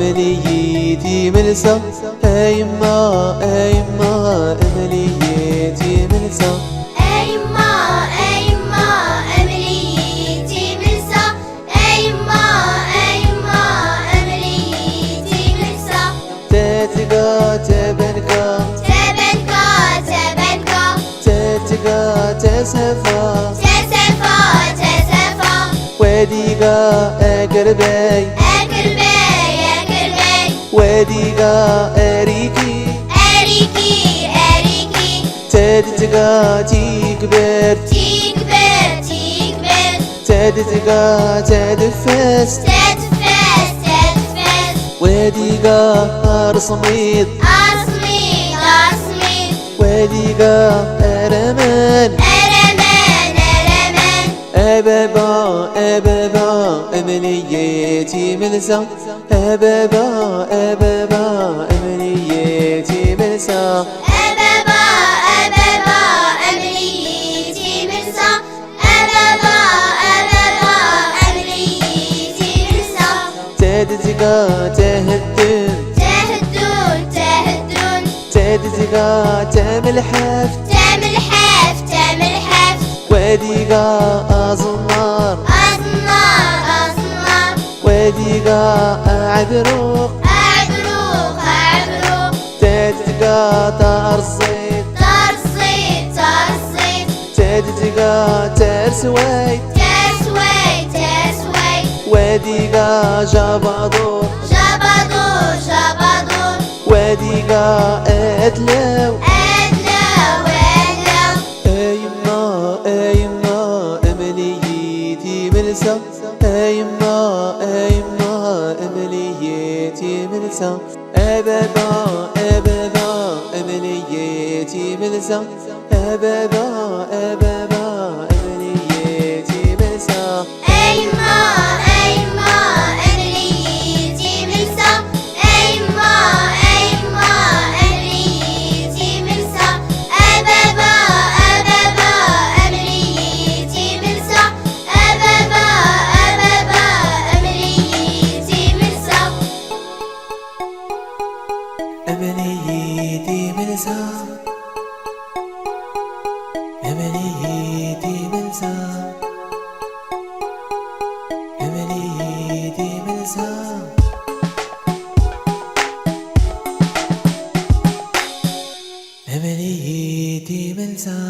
أمليتي ملسا أيما أيما أمليتي ملسا أيما أيما أمليتي ملسا أيما أيما أمليتي ملسا تاتقا تبنكا تبنكا تبنكا تاتقا تسفا تسفا تسفا وديقا أقربي أقربي أقربي وديقا أريكي أريكي أريكي تاتقا تكبر تكبر تكبر تاتقا تدفس تدفس تدفس وديقا أرصميد أصميد أصميد وديقا أرمان أرمان أرمان أبابا أبابا أمنيتي ملسا أبابا أبابا أمنيتي ملسا أبابا أبابا أمليتي مرسى أبابا أبابا أمليتي مرسى تدزقا تهدن تهدون تهدون تدزقا تملحف تملحف تملحف وديقا أزنار أزنار أزنار وديقا عبروق أعبروق أعبروق تدزقا ترصيد ترصيد ترصيد تدزقا ترسوي تسوي تسوي وديقا جبادور جبدور جبدور وديقا أدلو أدلو أدلو أيما أيما أمليتي ملسا أيما أيما أمليتي ملسا أبابا أبابا أمليتي ملسا أبابا أبابا أمليتي ملسا أيما أيما أمليتي مرسى أيما أيما أمليتي مرسى أبابا أبابا أمليتي مرسى أبابا أبابا أمليتي مرسى أمليتي ملسا أمليتي ملسا أمليتي ملسا أمليتي ملسا